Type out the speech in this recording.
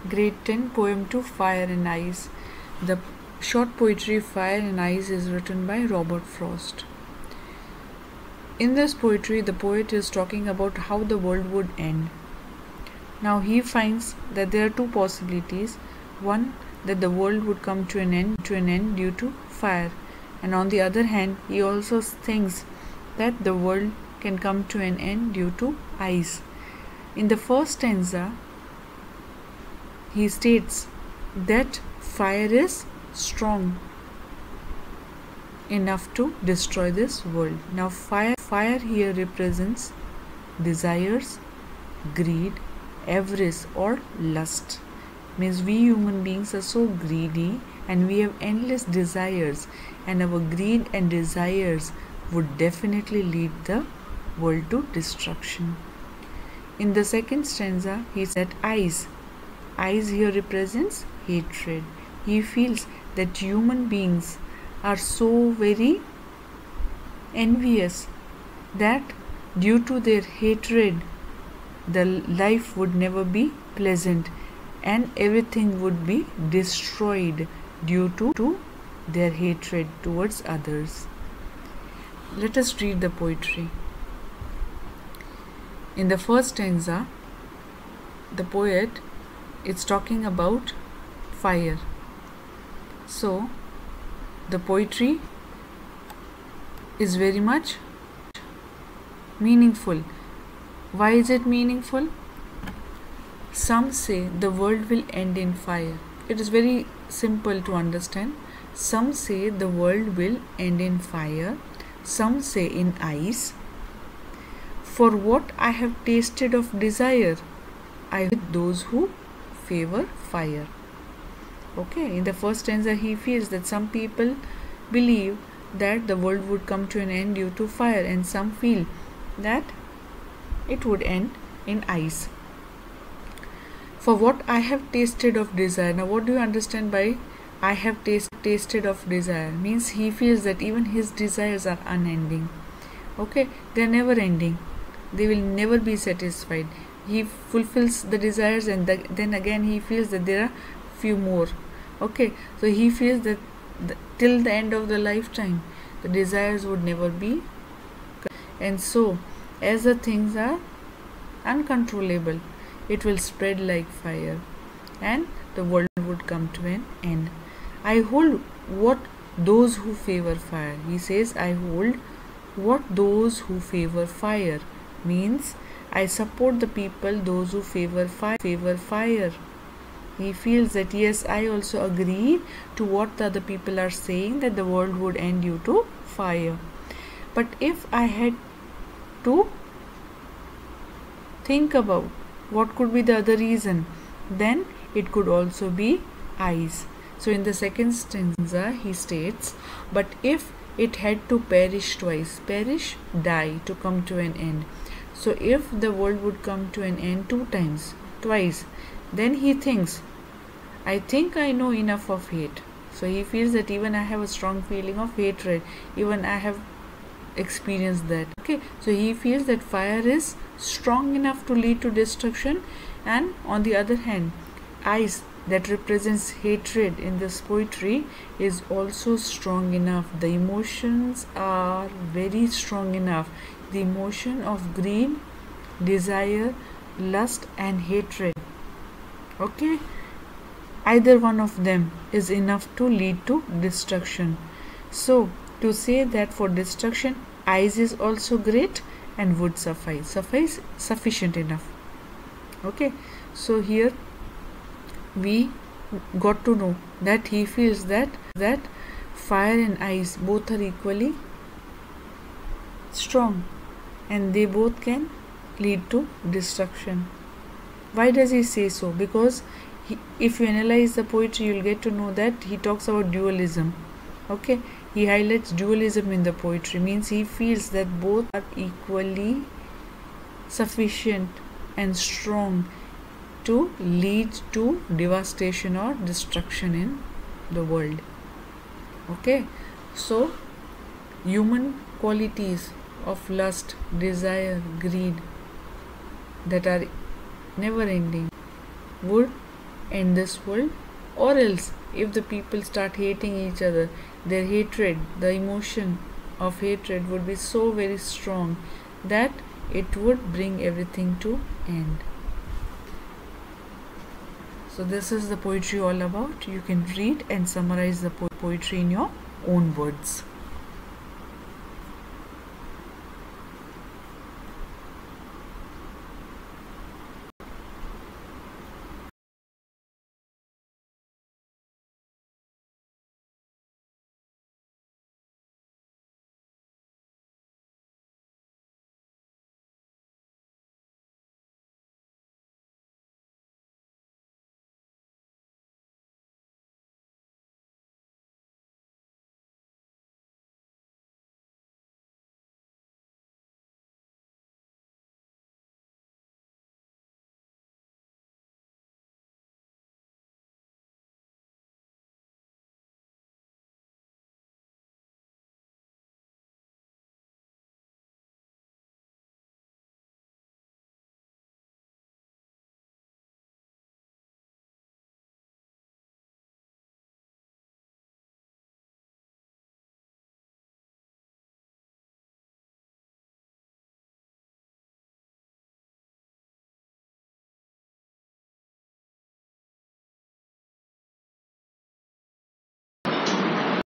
Grade 10 poem to Fire and Ice. The short poetry Fire and Ice is written by Robert Frost. In this poetry, the poet is talking about how the world would end. Now he finds that there are two possibilities. One, that the world would come to an end due to fire, and on the other hand, he also thinks that the world can come to an end due to ice. In the first stanza, he states that fire is strong enough to destroy this world. Now fire here represents desires, greed, avarice or lust. Means we human beings are so greedy and we have endless desires, and our greed and desires would definitely lead the world to destruction. In the second stanza, he said ice. Ice here represents hatred. He feels that human beings are so very envious that due to their hatred, the life would never be pleasant and everything would be destroyed due to their hatred towards others. Let us read the poetry. In the first stanza, the poet is talking about fire. So, the poetry is very much meaningful. Why is it meaningful? Some say the world will end in fire. It is very simple to understand. Some say the world will end in fire. Some say in ice. For what I have tasted of desire, I with those who favor fire. Okay, in the first stanza, he feels that some people believe that the world would come to an end due to fire, and some feel that it would end in ice. For what I have tasted of desire. Now, what do you understand by I have tasted of desire? Means he feels that even his desires are unending. Okay, they are never ending. They will never be satisfied. He fulfills the desires, and then again he feels that there are few more. Okay, so he feels that till the end of the lifetime, the desires would never be. And so, as the things are uncontrollable, it will spread like fire and the world would come to an end. I hold what those who favor fire. He says, I hold what those who favor fire. Means I support the people, those who favor fire. He feels that yes, I also agree to what the other people are saying, that the world would end due to fire. But if I had to think about what could be the other reason, then it could also be ice. So in the second stanza, he states, but if it had to perish twice, perish, die, to come to an end. So if the world would come to an end twice, then he thinks, I think I know enough of hate. So he feels that even I have a strong feeling of hatred, even I have experienced that. Okay, so he feels that fire is strong enough to lead to destruction, and on the other hand, ice that represents hatred in this poetry is also strong enough. The emotions are very strong enough. The emotion of greed, desire, lust and hatred. Okay, either one of them is enough to lead to destruction. So to say that for destruction ice is also great and would suffice sufficient enough. Okay, so here we got to know that he feels that fire and ice both are equally strong and they both can lead to destruction. Why does he say so? Because if you analyze the poetry, you'll get to know that he talks about dualism. Okay, he highlights dualism in the poetry. Means he feels that both are equally sufficient and strong to lead to devastation or destruction in the world. Okay, so human qualities of lust, desire, greed that are never ending would end this world, or else if the people start hating each other, their hatred, the emotion of hatred would be so very strong that it would bring everything to end. So this is the poetry all about. You can read and summarize the poetry in your own words.